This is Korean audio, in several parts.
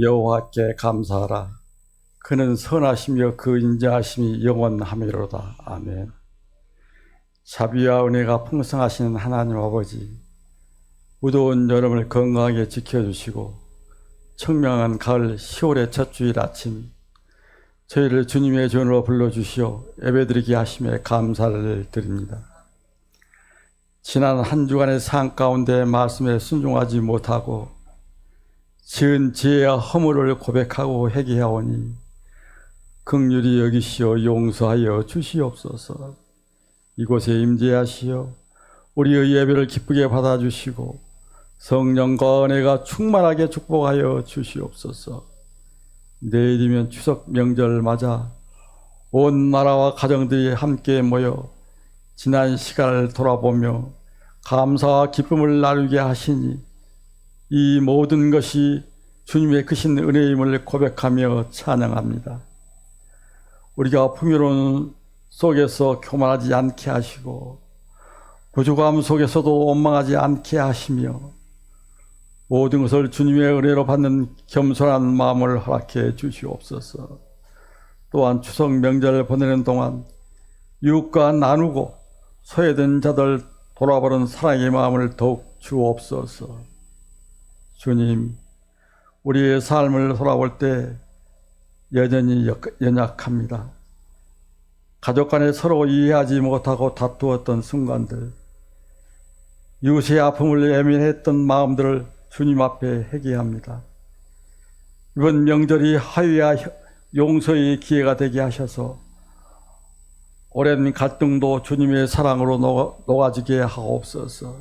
여호와께 감사하라. 그는 선하시며 그 인자하심이 영원하미로다. 아멘. 자비와 은혜가 풍성하신 하나님 아버지, 무더운 여름을 건강하게 지켜주시고 청명한 가을 10월의 첫 주일 아침, 저희를 주님의 전으로 불러주시어 예배드리게 하심에 감사를 드립니다. 지난 한 주간의 삶 가운데 말씀에 순종하지 못하고 지은 죄와 허물을 고백하고 회개하오니 긍휼히 여기시어 용서하여 주시옵소서. 이곳에 임재하시어 우리의 예배를 기쁘게 받아주시고 성령과 은혜가 충만하게 축복하여 주시옵소서. 내일이면 추석 명절을 맞아 온 나라와 가정들이 함께 모여 지난 시간을 돌아보며 감사와 기쁨을 나누게 하시니 이 모든 것이 주님의 크신 은혜임을 고백하며 찬양합니다. 우리가 풍요로운 속에서 교만하지 않게 하시고 부족함 속에서도 원망하지 않게 하시며 모든 것을 주님의 은혜로 받는 겸손한 마음을 허락해 주시옵소서. 또한 추석 명절을 보내는 동안 이웃과 나누고 소외된 자들 돌아보는 사랑의 마음을 더욱 주옵소서. 주님, 우리의 삶을 돌아볼 때 여전히 연약합니다. 가족 간에 서로 이해하지 못하고 다투었던 순간들, 이웃의 아픔을 예민했던 마음들을 주님 앞에 회개합니다. 이번 명절이 화해와 용서의 기회가 되게 하셔서 오랜 갈등도 주님의 사랑으로 녹아지게 하옵소서.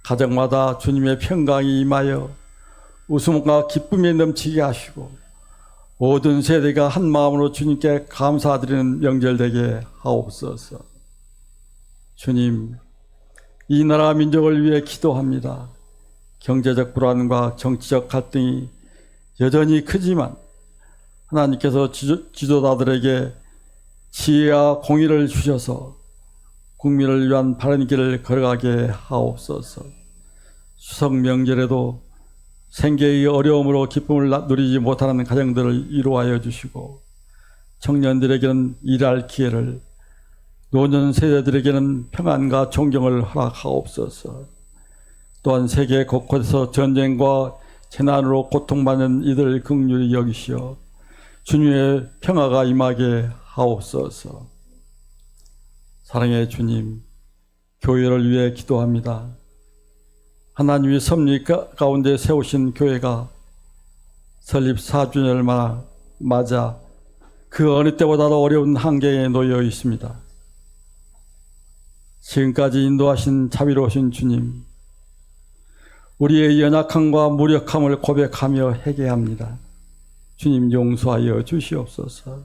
가정마다 주님의 평강이 임하여 웃음과 기쁨이 넘치게 하시고 모든 세대가 한 마음으로 주님께 감사드리는 명절 되게 하옵소서. 주님, 이 나라 민족을 위해 기도합니다. 경제적 불안과 정치적 갈등이 여전히 크지만 하나님께서 지도자들에게 지혜와 공의를 주셔서 국민을 위한 바른 길을 걸어가게 하옵소서. 추석 명절에도 생계의 어려움으로 기쁨을 누리지 못하는 가정들을 위로하여 주시고 청년들에게는 일할 기회를, 노년 세대들에게는 평안과 존경을 허락하옵소서. 또한 세계 곳곳에서 전쟁과 재난으로 고통받는 이들을 긍휼히 여기시어 주님의 평화가 임하게 하옵소서. 사랑의 주님, 교회를 위해 기도합니다. 하나님이 섭리 가운데 세우신 교회가 설립 4주년을 맞아 그 어느 때보다도 어려운 환경에 놓여 있습니다. 지금까지 인도하신 자비로우신 주님, 우리의 연약함과 무력함을 고백하며 회개합니다. 주님 용서하여 주시옵소서.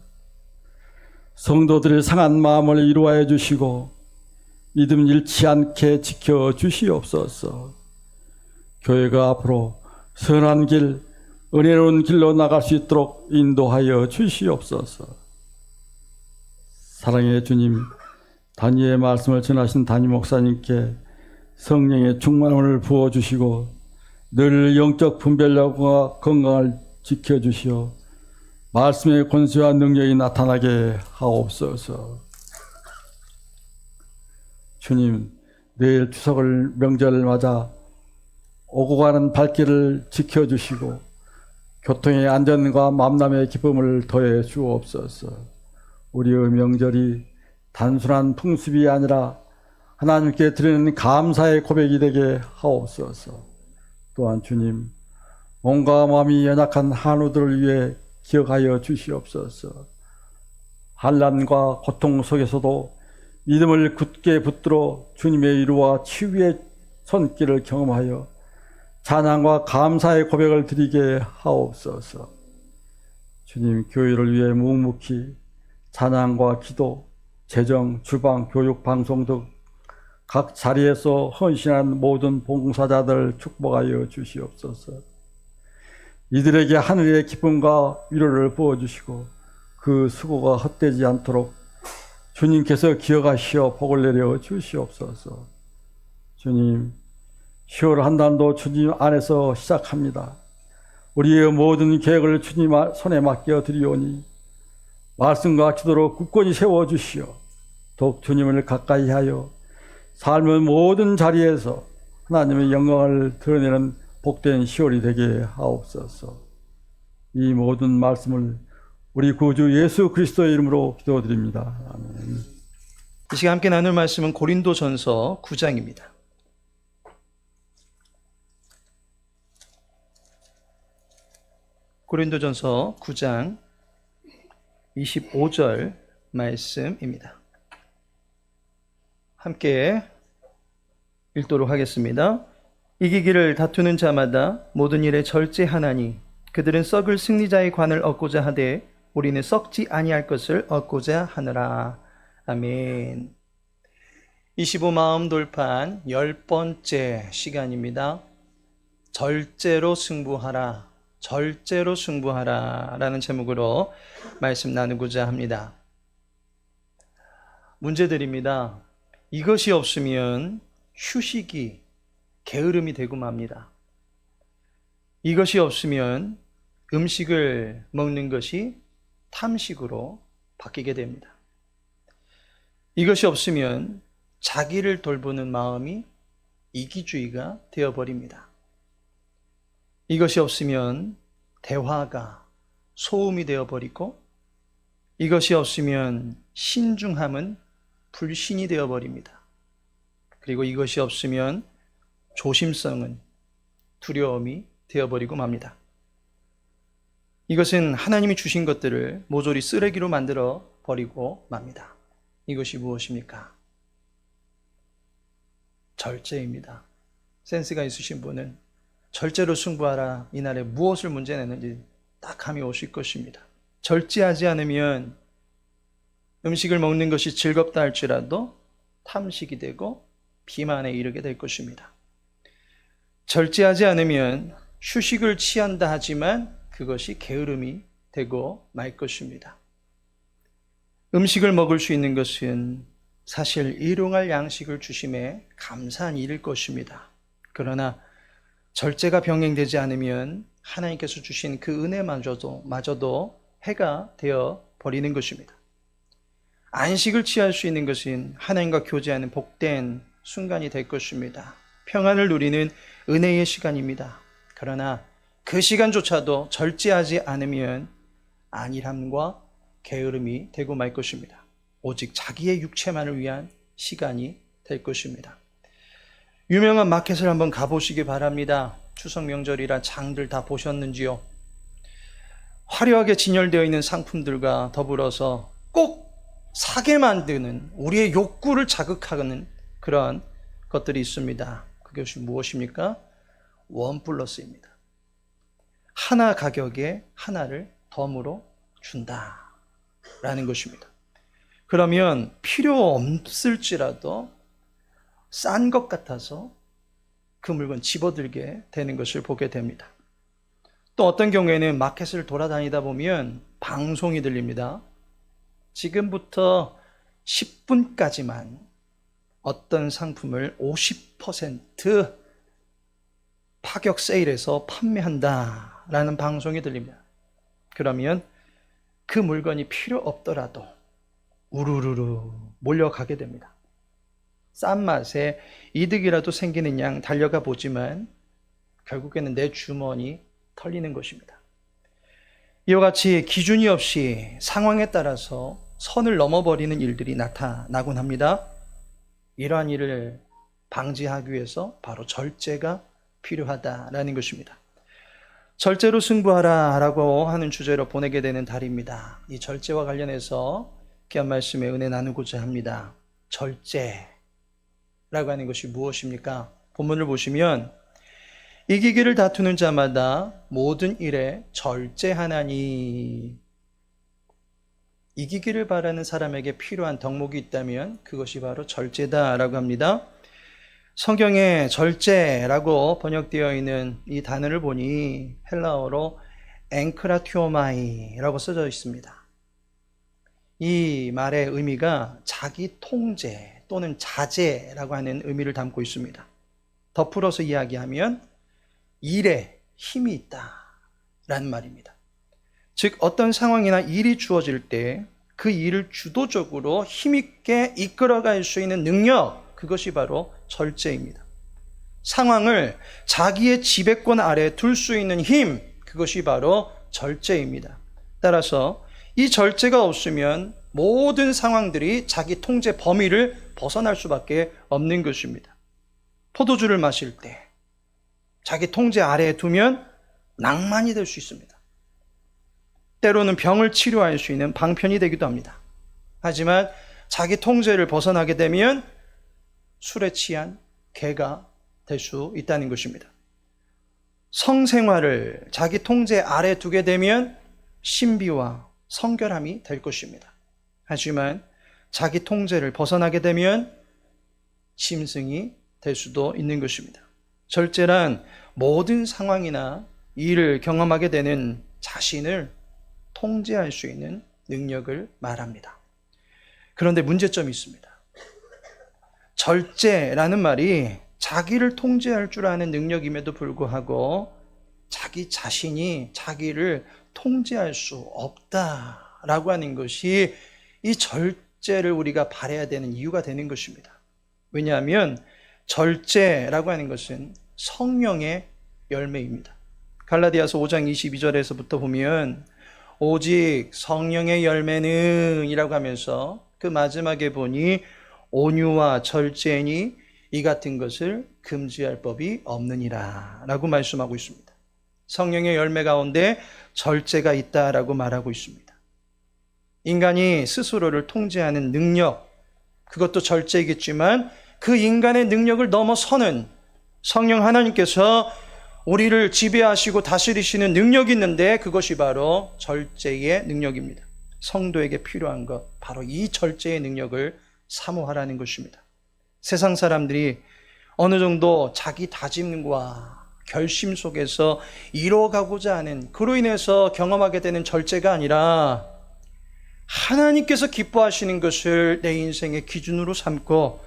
성도들의 상한 마음을 이루하여 주시고 믿음 잃지 않게 지켜 주시옵소서. 교회가 앞으로 선한 길, 은혜로운 길로 나갈 수 있도록 인도하여 주시옵소서. 사랑의 주님, 단위의 말씀을 전하신 담임 목사님께 성령의 충만함을 부어주시고 늘 영적 분별력과 건강을 지켜주시어 말씀의 권세와 능력이 나타나게 하옵소서. 주님, 내일 추석을 명절을 맞아 오고 가는 발길을 지켜주시고 교통의 안전과 만남의 기쁨을 더해 주옵소서. 우리의 명절이 단순한 풍습이 아니라 하나님께 드리는 감사의 고백이 되게 하옵소서. 또한 주님, 몸과 마음이 연약한 한우들을 위해 기억하여 주시옵소서. 환난과 고통 속에서도 믿음을 굳게 붙들어 주님의 위로와 치유의 손길을 경험하여 찬양과 감사의 고백을 드리게 하옵소서. 주님, 교회를 위해 묵묵히 찬양과 기도, 재정, 주방, 교육, 방송 등 각 자리에서 헌신한 모든 봉사자들 축복하여 주시옵소서. 이들에게 하늘의 기쁨과 위로를 부어주시고 그 수고가 헛되지 않도록 주님께서 기억하시어 복을 내려 주시옵소서. 주님, 10월 한 달도 주님 안에서 시작합니다. 우리의 모든 계획을 주님 손에 맡겨 드리오니 말씀과 기도로 굳건히 세워주시어 더욱 주님을 가까이 하여 삶의 모든 자리에서 하나님의 영광을 드러내는 복된 10월이 되게 하옵소서. 이 모든 말씀을 우리 구주 예수 그리스도의 이름으로 기도드립니다. 아멘. 이 시간 함께 나눌 말씀은 고린도전서 9장입니다. 고린도전서 9장 25절 말씀입니다. 함께 읽도록 하겠습니다. 이기기를 다투는 자마다 모든 일에 절제하나니 그들은 썩을 승리자의 관을 얻고자 하되 우리는 썩지 아니할 것을 얻고자 하느라. 아멘. 25 마음 돌판 10번째 시간입니다. 절제로 승부하라, 절제로 승부하라 라는 제목으로 말씀 나누고자 합니다. 문제드립니다. 이것이 없으면 휴식이 게으름이 되고 맙니다. 이것이 없으면 음식을 먹는 것이 탐식으로 바뀌게 됩니다. 이것이 없으면 자기를 돌보는 마음이 이기주의가 되어버립니다. 이것이 없으면 대화가 소음이 되어버리고, 이것이 없으면 신중함은 불신이 되어버립니다. 그리고 이것이 없으면 조심성은 두려움이 되어버리고 맙니다. 이것은 하나님이 주신 것들을 모조리 쓰레기로 만들어 버리고 맙니다. 이것이 무엇입니까? 절제입니다. 센스가 있으신 분은 절제로 승부하라 이날에 무엇을 문제내는지 딱 감이 오실 것입니다. 절제하지 않으면 음식을 먹는 것이 즐겁다 할지라도 탐식이 되고 비만에 이르게 될 것입니다. 절제하지 않으면 휴식을 취한다 하지만 그것이 게으름이 되고 말 것입니다. 음식을 먹을 수 있는 것은 사실 일용할 양식을 주심에 감사한 일일 것입니다. 그러나 절제가 병행되지 않으면 하나님께서 주신 그 은혜마저도 해가 되어 버리는 것입니다. 안식을 취할 수 있는 것은 하나님과 교제하는 복된 순간이 될 것입니다. 평안을 누리는 은혜의 시간입니다. 그러나 그 시간조차도 절제하지 않으면 안일함과 게으름이 되고 말 것입니다. 오직 자기의 육체만을 위한 시간이 될 것입니다. 유명한 마켓을 한번 가보시기 바랍니다. 추석 명절이라 장들 다 보셨는지요? 화려하게 진열되어 있는 상품들과 더불어서 꼭 사게 만드는, 우리의 욕구를 자극하는 그런 것들이 있습니다. 그것이 무엇입니까? 원 플러스입니다. 하나 가격에 하나를 덤으로 준다라는 것입니다. 그러면 필요 없을지라도 싼 것 같아서 그 물건 집어들게 되는 것을 보게 됩니다. 또 어떤 경우에는 마켓을 돌아다니다 보면 방송이 들립니다. 지금부터 10분까지만 어떤 상품을 50% 파격 세일해서 판매한다라는 방송이 들립니다. 그러면 그 물건이 필요 없더라도 우르르르 몰려가게 됩니다. 싼 맛에 이득이라도 생기는 양 달려가 보지만 결국에는 내 주머니 털리는 것입니다. 이와 같이 기준이 없이 상황에 따라서 선을 넘어버리는 일들이 나타나곤 합니다. 이러한 일을 방지하기 위해서 바로 절제가 필요하다라는 것입니다. 절제로 승부하라라고 하는 주제로 보내게 되는 달입니다. 이 절제와 관련해서 귀한 말씀에 은혜 나누고자 합니다. 절제라고 하는 것이 무엇입니까? 본문을 보시면 이기기를 다투는 자마다 모든 일에 절제하나니, 이기기를 바라는 사람에게 필요한 덕목이 있다면 그것이 바로 절제다라고 합니다. 성경에 절제라고 번역되어 있는 이 단어를 보니 헬라어로 앵크라티오마이라고 써져 있습니다. 이 말의 의미가 자기 통제 또는 자제라고 하는 의미를 담고 있습니다. 더 풀어서 이야기하면 일에 힘이 있다, 라는 말입니다. 즉 어떤 상황이나 일이 주어질 때 그 일을 주도적으로 힘있게 이끌어갈 수 있는 능력, 그것이 바로 절제입니다. 상황을 자기의 지배권 아래에 둘 수 있는 힘, 그것이 바로 절제입니다. 따라서 이 절제가 없으면 모든 상황들이 자기 통제 범위를 벗어날 수밖에 없는 것입니다. 포도주를 마실 때 자기 통제 아래에 두면 낭만이 될 수 있습니다. 때로는 병을 치료할 수 있는 방편이 되기도 합니다. 하지만 자기 통제를 벗어나게 되면 술에 취한 개가 될 수 있다는 것입니다. 성생활을 자기 통제 아래 두게 되면 신비와 성결함이 될 것입니다. 하지만 자기 통제를 벗어나게 되면 짐승이 될 수도 있는 것입니다. 절제란 모든 상황이나 일을 경험하게 되는 자신을 통제할 수 있는 능력을 말합니다. 그런데 문제점이 있습니다. 절제라는 말이 자기를 통제할 줄 아는 능력임에도 불구하고 자기 자신이 자기를 통제할 수 없다라고 하는 것이 이 절제를 우리가 바라야 되는 이유가 되는 것입니다. 왜냐하면 절제라고 하는 것은 성령의 열매입니다. 갈라디아서 5장 22절에서부터 보면 오직 성령의 열매는 이라고 하면서 그 마지막에 보니 온유와 절제니 이 같은 것을 금지할 법이 없느니라 라고 말씀하고 있습니다. 성령의 열매 가운데 절제가 있다라고 말하고 있습니다. 인간이 스스로를 통제하는 능력, 그것도 절제이겠지만 그 인간의 능력을 넘어서는 성령 하나님께서 우리를 지배하시고 다스리시는 능력이 있는데 그것이 바로 절제의 능력입니다. 성도에게 필요한 것, 바로 이 절제의 능력을 사모하라는 것입니다. 세상 사람들이 어느 정도 자기 다짐과 결심 속에서 이뤄가고자 하는, 그로 인해서 경험하게 되는 절제가 아니라 하나님께서 기뻐하시는 것을 내 인생의 기준으로 삼고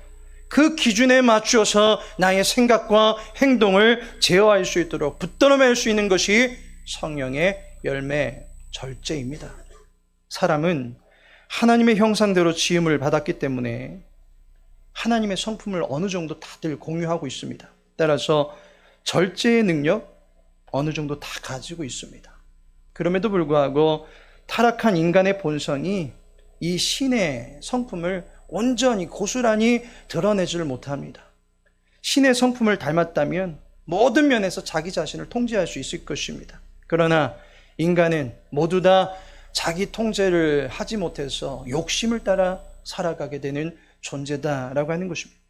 그 기준에 맞추어서 나의 생각과 행동을 제어할 수 있도록 붙들어맬 수 있는 것이 성령의 열매, 절제입니다. 사람은 하나님의 형상대로 지음을 받았기 때문에 하나님의 성품을 어느 정도 다들 공유하고 있습니다. 따라서 절제의 능력 어느 정도 다 가지고 있습니다. 그럼에도 불구하고 타락한 인간의 본성이 이 신의 성품을 온전히 고스란히 드러내지를 못합니다. 신의 성품을 닮았다면 모든 면에서 자기 자신을 통제할 수 있을 것입니다. 그러나 인간은 모두 다 자기 통제를 하지 못해서 욕심을 따라 살아가게 되는 존재다라고 하는 것입니다.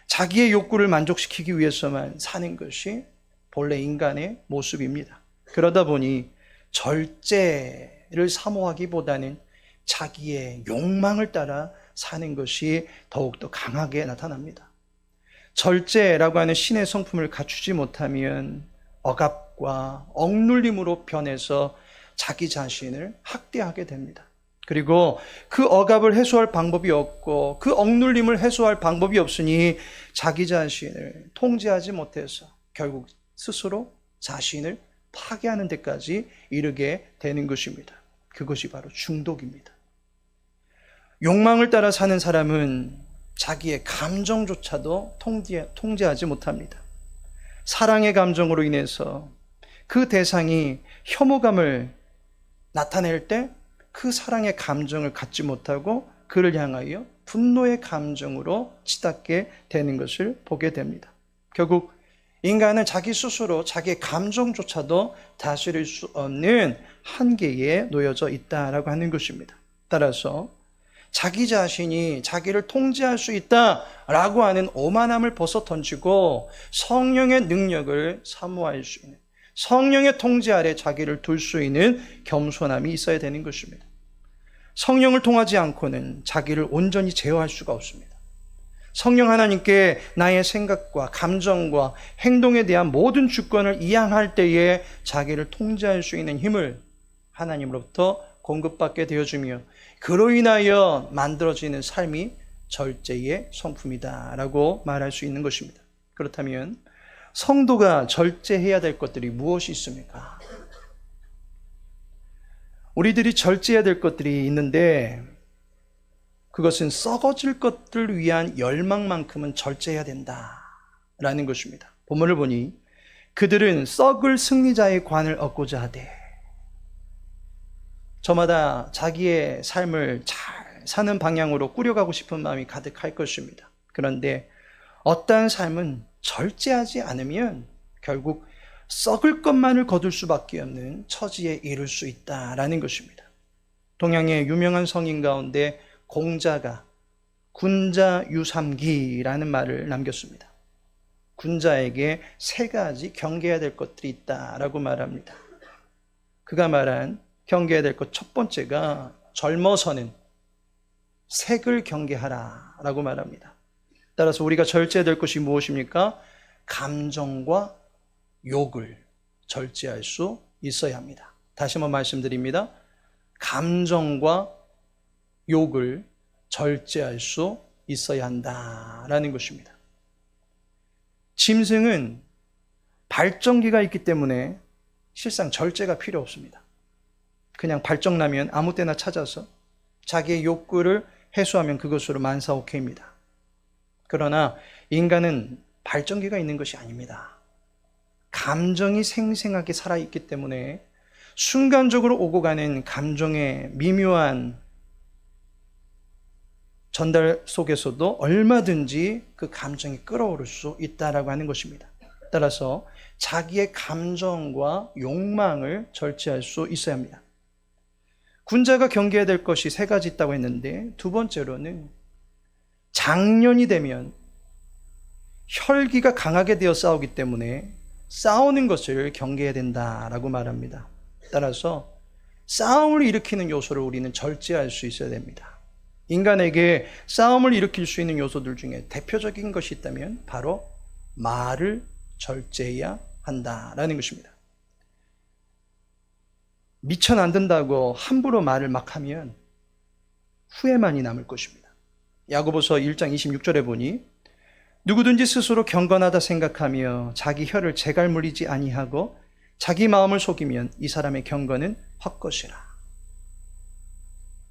자기의 욕구를 만족시키기 위해서만 사는 것이 본래 인간의 모습입니다. 그러다 보니 절제를 사모하기보다는 자기의 욕망을 따라 사는 것이 더욱더 강하게 나타납니다. 절제라고 하는 신의 성품을 갖추지 못하면 억압과 억눌림으로 변해서 자기 자신을 학대하게 됩니다. 그리고 그 억압을 해소할 방법이 없고 그 억눌림을 해소할 방법이 없으니 자기 자신을 통제하지 못해서 결국 스스로 자신을 파괴하는 데까지 이르게 되는 것입니다. 그것이 바로 중독입니다. 욕망을 따라 사는 사람은 자기의 감정조차도 통제하지 못합니다. 사랑의 감정으로 인해서 그 대상이 혐오감을 나타낼 때 그 사랑의 감정을 갖지 못하고 그를 향하여 분노의 감정으로 치닫게 되는 것을 보게 됩니다. 결국 인간은 자기 스스로 자기의 감정조차도 다스릴 수 없는 한계에 놓여져 있다라고 하는 것입니다. 따라서 자기 자신이 자기를 통제할 수 있다라고 하는 오만함을 벗어 던지고 성령의 능력을 사모할 수 있는, 성령의 통제 아래 자기를 둘 수 있는 겸손함이 있어야 되는 것입니다. 성령을 통하지 않고는 자기를 온전히 제어할 수가 없습니다. 성령 하나님께 나의 생각과 감정과 행동에 대한 모든 주권을 이양할 때에 자기를 통제할 수 있는 힘을 하나님으로부터 공급받게 되어주며 그로 인하여 만들어지는 삶이 절제의 성품이다라고 말할 수 있는 것입니다. 그렇다면 성도가 절제해야 될 것들이 무엇이 있습니까? 우리들이 절제해야 될 것들이 있는데 그것은 썩어질 것들을 위한 열망만큼은 절제해야 된다라는 것입니다. 본문을 보니 그들은 썩을 승리자의 관을 얻고자 하되, 저마다 자기의 삶을 잘 사는 방향으로 꾸려가고 싶은 마음이 가득할 것입니다. 그런데 어떠한 삶은 절제하지 않으면 결국 썩을 것만을 거둘 수밖에 없는 처지에 이를 수 있다라는 것입니다. 동양의 유명한 성인 가운데 공자가 군자유삼기라는 말을 남겼습니다. 군자에게 세 가지 경계해야 될 것들이 있다라고 말합니다. 그가 말한 경계해야 될 것 첫 번째가 젊어서는 색을 경계하라 라고 말합니다. 따라서 우리가 절제해야 될 것이 무엇입니까? 감정과 욕을 절제할 수 있어야 합니다. 다시 한번 말씀드립니다. 감정과 욕을 절제할 수 있어야 한다라는 것입니다. 짐승은 발정기가 있기 때문에 실상 절제가 필요 없습니다. 그냥 발정나면 아무 때나 찾아서 자기의 욕구를 해소하면 그것으로 만사오케이입니다. 그러나 인간은 발정기가 있는 것이 아닙니다. 감정이 생생하게 살아있기 때문에 순간적으로 오고 가는 감정의 미묘한 전달 속에서도 얼마든지 그 감정이 끌어오를 수 있다라고 하는 것입니다. 따라서 자기의 감정과 욕망을 절제할 수 있어야 합니다. 군자가 경계해야 될 것이 세 가지 있다고 했는데, 두 번째로는 장년이 되면 혈기가 강하게 되어 싸우기 때문에 싸우는 것을 경계해야 된다라고 말합니다. 따라서 싸움을 일으키는 요소를 우리는 절제할 수 있어야 됩니다. 인간에게 싸움을 일으킬 수 있는 요소들 중에 대표적인 것이 있다면 바로 말을 절제해야 한다라는 것입니다. 미천 안 된다고 함부로 말을 막 하면 후회만이 남을 것입니다. 야고보서 1장 26절에 보니 누구든지 스스로 경건하다 생각하며 자기 혀를 재갈 물리지 아니하고 자기 마음을 속이면 이 사람의 경건은 헛것이라.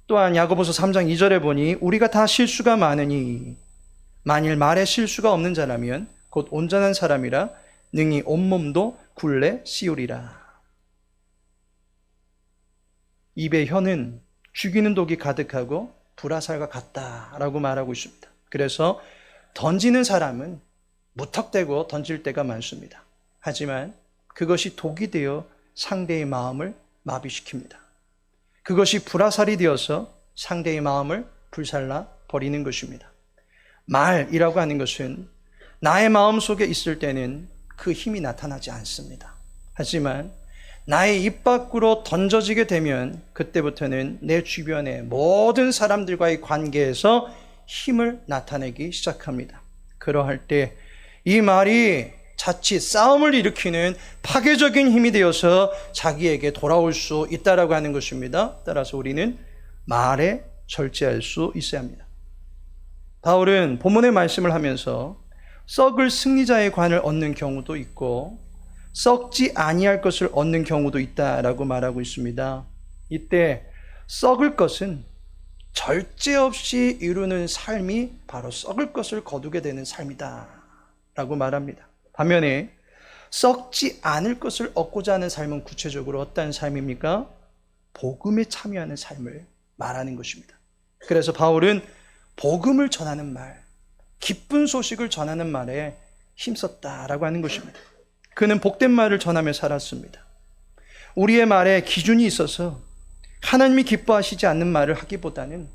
또한 야고보서 3장 2절에 보니 우리가 다 실수가 많으니 만일 말에 실수가 없는 자라면 곧 온전한 사람이라 능히 온몸도 굴레 씌우리라. 입의 혀는 죽이는 독이 가득하고 불화살과 같다라고 말하고 있습니다. 그래서 던지는 사람은 무턱대고 던질 때가 많습니다. 하지만 그것이 독이 되어 상대의 마음을 마비시킵니다. 그것이 불화살이 되어서 상대의 마음을 불살라 버리는 것입니다. 말이라고 하는 것은 나의 마음 속에 있을 때는 그 힘이 나타나지 않습니다. 하지만 나의 입 밖으로 던져지게 되면 그때부터는 내 주변의 모든 사람들과의 관계에서 힘을 나타내기 시작합니다. 그러할 때 이 말이 자칫 싸움을 일으키는 파괴적인 힘이 되어서 자기에게 돌아올 수 있다라고 하는 것입니다. 따라서 우리는 말에 절제할 수 있어야 합니다. 바울은 본문의 말씀을 하면서 썩을 승리자의 관을 얻는 경우도 있고 썩지 아니할 것을 얻는 경우도 있다라고 말하고 있습니다. 이때 썩을 것은 절제 없이 이루는 삶이 바로 썩을 것을 거두게 되는 삶이다 라고 말합니다. 반면에 썩지 않을 것을 얻고자 하는 삶은 구체적으로 어떤 삶입니까? 복음에 참여하는 삶을 말하는 것입니다. 그래서 바울은 복음을 전하는 말, 기쁜 소식을 전하는 말에 힘썼다라고 하는 것입니다. 그는 복된 말을 전하며 살았습니다. 우리의 말에 기준이 있어서 하나님이 기뻐하시지 않는 말을 하기보다는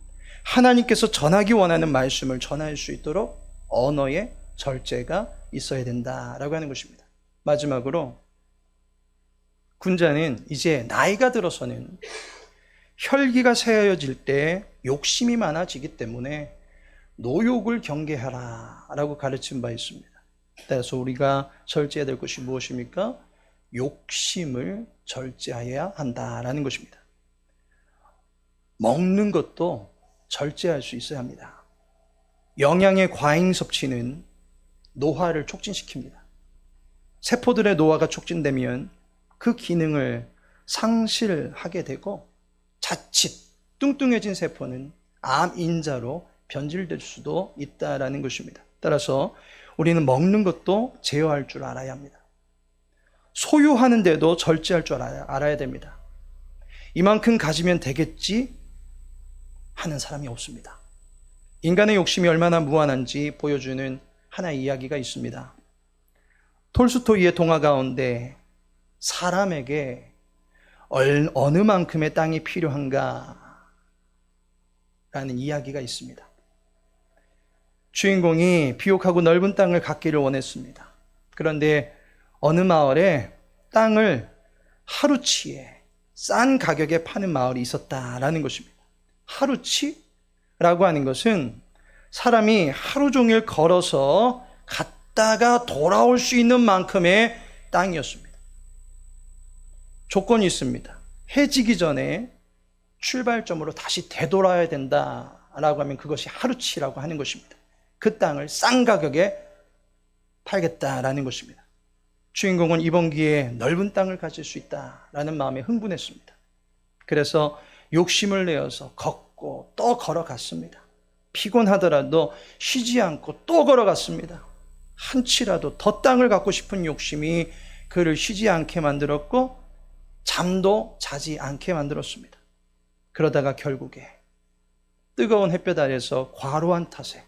하나님께서 전하기 원하는 말씀을 전할 수 있도록 언어의 절제가 있어야 된다라고 하는 것입니다. 마지막으로 군자는 이제 나이가 들어서는 혈기가 새어질 때 욕심이 많아지기 때문에 노욕을 경계하라 라고 가르친 바 있습니다. 따라서 우리가 절제해야 될 것이 무엇입니까? 욕심을 절제해야 한다라는 것입니다. 먹는 것도 절제할 수 있어야 합니다. 영양의 과잉 섭취는 노화를 촉진시킵니다. 세포들의 노화가 촉진되면 그 기능을 상실하게 되고 자칫 뚱뚱해진 세포는 암 인자로 변질될 수도 있다라는 것입니다. 따라서 우리는 먹는 것도 제어할 줄 알아야 합니다. 소유하는데도 절제할 줄 알아야 됩니다. 이만큼 가지면 되겠지 하는 사람이 없습니다. 인간의 욕심이 얼마나 무한한지 보여주는 하나의 이야기가 있습니다. 톨스토이의 동화 가운데 사람에게 어느 만큼의 땅이 필요한가 라는 이야기가 있습니다. 주인공이 비옥하고 넓은 땅을 갖기를 원했습니다. 그런데 어느 마을에 땅을 하루치에 싼 가격에 파는 마을이 있었다라는 것입니다. 하루치라고 하는 것은 사람이 하루 종일 걸어서 갔다가 돌아올 수 있는 만큼의 땅이었습니다. 조건이 있습니다. 해지기 전에 출발점으로 다시 되돌아야 된다라고 하면 그것이 하루치라고 하는 것입니다. 그 땅을 싼 가격에 팔겠다라는 것입니다. 주인공은 이번 기회에 넓은 땅을 가질 수 있다라는 마음에 흥분했습니다. 그래서 욕심을 내어서 걷고 또 걸어갔습니다. 피곤하더라도 쉬지 않고 또 걸어갔습니다. 한치라도 더 땅을 갖고 싶은 욕심이 그를 쉬지 않게 만들었고 잠도 자지 않게 만들었습니다. 그러다가 결국에 뜨거운 햇볕 아래서 과로한 탓에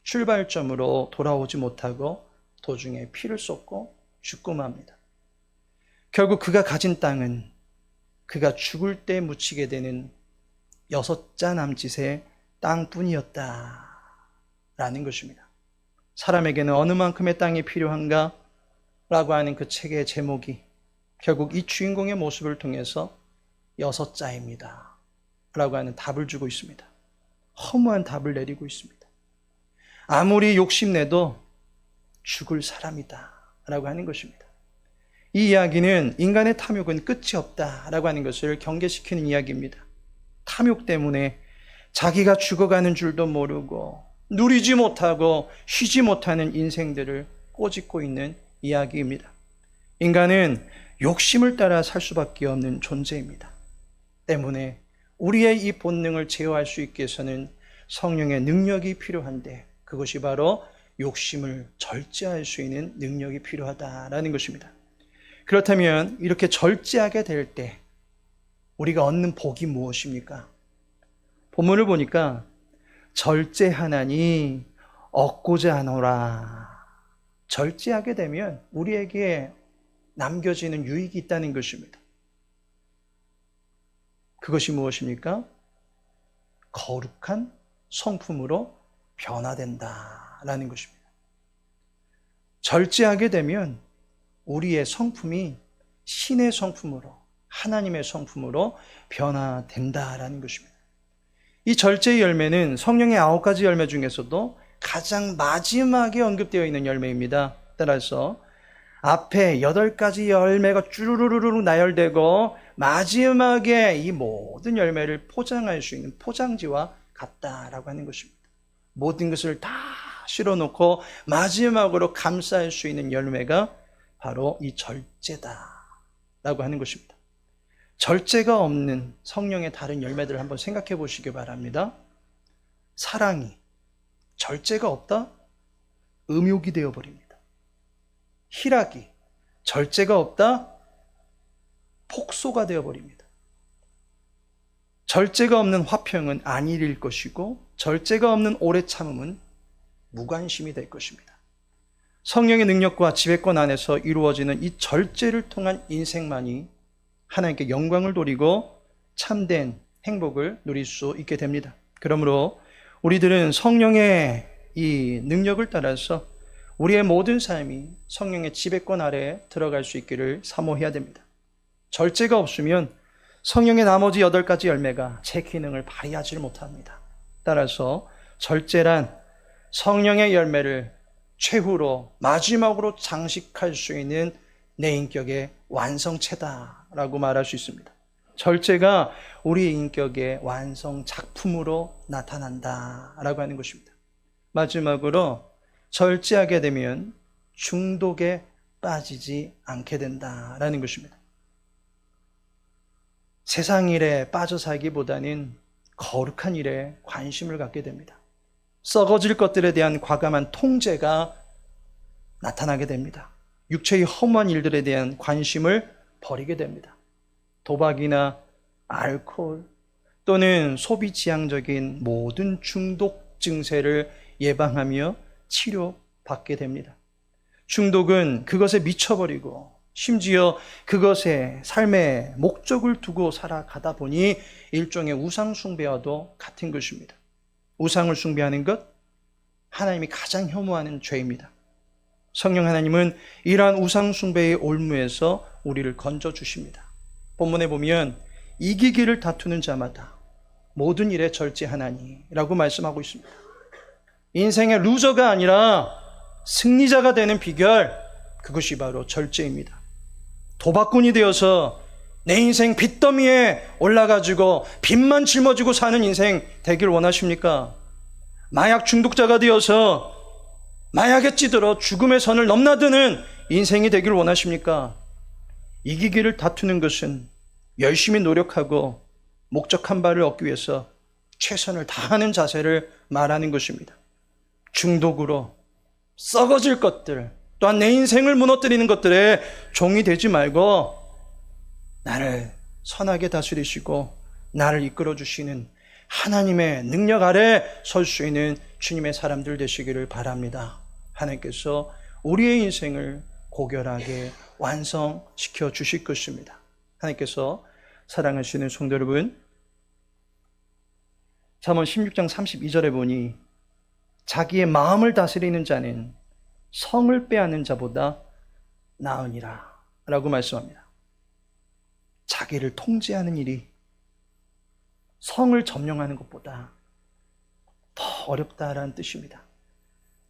출발점으로 돌아오지 못하고 도중에 피를 쏟고 죽고 맙니다. 결국 그가 가진 땅은 그가 죽을 때 묻히게 되는 6자 남짓의 땅뿐이었다라는 것입니다. 사람에게는 어느 만큼의 땅이 필요한가? 라고 하는 그 책의 제목이 결국 이 주인공의 모습을 통해서 6자입니다. 라고 하는 답을 주고 있습니다. 허무한 답을 내리고 있습니다. 아무리 욕심내도 죽을 사람이다. 라고 하는 것입니다. 이 이야기는 인간의 탐욕은 끝이 없다라고 하는 것을 경계시키는 이야기입니다. 탐욕 때문에 자기가 죽어가는 줄도 모르고 누리지 못하고 쉬지 못하는 인생들을 꼬집고 있는 이야기입니다. 인간은 욕심을 따라 살 수밖에 없는 존재입니다. 때문에 우리의 이 본능을 제어할 수 있게 해서는 성령의 능력이 필요한데 그것이 바로 욕심을 절제할 수 있는 능력이 필요하다라는 것입니다. 그렇다면 이렇게 절제하게 될 때 우리가 얻는 복이 무엇입니까? 본문을 보니까 절제하나니 얻고자 하노라. 절제하게 되면 우리에게 남겨지는 유익이 있다는 것입니다. 그것이 무엇입니까? 거룩한 성품으로 변화된다라는 것입니다. 절제하게 되면 우리의 성품이 신의 성품으로, 하나님의 성품으로 변화된다라는 것입니다. 이 절제의 열매는 성령의 9가지 열매 중에서도 가장 마지막에 언급되어 있는 열매입니다. 따라서 앞에 8가지 열매가 쭈루루루루 나열되고 마지막에 이 모든 열매를 포장할 수 있는 포장지와 같다라고 하는 것입니다. 모든 것을 다 실어놓고 마지막으로 감쌀 수 있는 열매가 바로 이 절제다라고 하는 것입니다. 절제가 없는 성령의 다른 열매들을 한번 생각해 보시기 바랍니다. 사랑이 절제가 없다? 음욕이 되어버립니다. 희락이 절제가 없다? 폭소가 되어버립니다. 절제가 없는 화평은 안일일 것이고 절제가 없는 오래 참음은 무관심이 될 것입니다. 성령의 능력과 지배권 안에서 이루어지는 이 절제를 통한 인생만이 하나님께 영광을 돌리고 참된 행복을 누릴 수 있게 됩니다. 그러므로 우리들은 성령의 이 능력을 따라서 우리의 모든 삶이 성령의 지배권 아래에 들어갈 수 있기를 사모해야 됩니다. 절제가 없으면 성령의 나머지 8가지 열매가 제 기능을 발휘하지 못합니다. 따라서 절제란 성령의 열매를 최후로 마지막으로 장식할 수 있는 내 인격의 완성체다라고 말할 수 있습니다. 절제가 우리의 인격의 완성 작품으로 나타난다라고 하는 것입니다. 마지막으로 절제하게 되면 중독에 빠지지 않게 된다라는 것입니다. 세상 일에 빠져 살기보다는 거룩한 일에 관심을 갖게 됩니다. 썩어질 것들에 대한 과감한 통제가 나타나게 됩니다. 육체의 허무한 일들에 대한 관심을 버리게 됩니다. 도박이나 알코올 또는 소비 지향적인 모든 중독 증세를 예방하며 치료받게 됩니다. 중독은 그것에 미쳐버리고 심지어 그것에 삶의 목적을 두고 살아가다 보니 일종의 우상 숭배와도 같은 것입니다. 우상을 숭배하는 것, 하나님이 가장 혐오하는 죄입니다. 성령 하나님은 이러한 우상 숭배의 올무에서 우리를 건져주십니다. 본문에 보면 이기기를 다투는 자마다 모든 일에 절제하나니라고 말씀하고 있습니다. 인생의 루저가 아니라 승리자가 되는 비결, 그것이 바로 절제입니다. 도박꾼이 되어서 내 인생 빚더미에 올라가지고 빚만 짊어지고 사는 인생 되길 원하십니까? 마약 중독자가 되어서 마약에 찌들어 죽음의 선을 넘나드는 인생이 되길 원하십니까? 이기기를 다투는 것은 열심히 노력하고 목적한 바를 얻기 위해서 최선을 다하는 자세를 말하는 것입니다. 중독으로 썩어질 것들, 또한 내 인생을 무너뜨리는 것들에 종이 되지 말고 나를 선하게 다스리시고 나를 이끌어 주시는 하나님의 능력 아래 설 수 있는 주님의 사람들 되시기를 바랍니다. 하나님께서 우리의 인생을 고결하게 완성시켜 주실 것입니다. 하나님께서 사랑하시는 성도 여러분, 잠언 16장 32절에 보니 자기의 마음을 다스리는 자는 성을 빼앗는 자보다 나으니라 라고 말씀합니다. 자기를 통제하는 일이 성을 점령하는 것보다 더 어렵다라는 뜻입니다.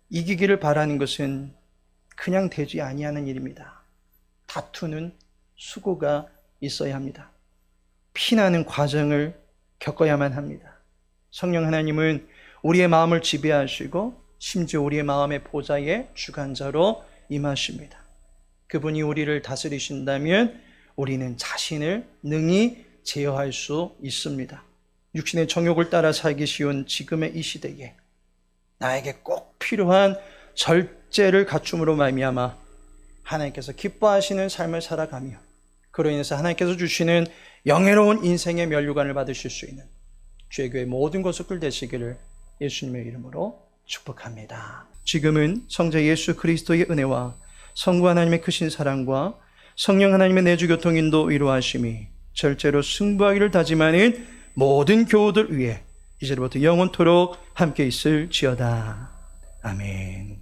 이기기를 바라는 것은 그냥 되지 아니하는 일입니다. 다투는 수고가 있어야 합니다. 피나는 과정을 겪어야만 합니다. 성령 하나님은 우리의 마음을 지배하시고 심지어 우리의 마음의 보좌의 주관자로 임하십니다. 그분이 우리를 다스리신다면 우리는 자신을 능히 제어할 수 있습니다. 육신의 정욕을 따라 살기 쉬운 지금의 이 시대에 나에게 꼭 필요한 절제를 갖춤으로 말미암아 하나님께서 기뻐하시는 삶을 살아가며 그로 인해서 하나님께서 주시는 영예로운 인생의 면류관을 받으실 수 있는 주의 모든 것을 되시기를 예수님의 이름으로 축복합니다. 지금은 성자 예수 그리스도의 은혜와 성부 하나님의 크신 사랑과 성령 하나님의 내주 교통 인도 위로하심이 절제로 승부하기를 다짐하는 모든 교우들 위해 이제부터 영원토록 함께 있을지어다. 아멘.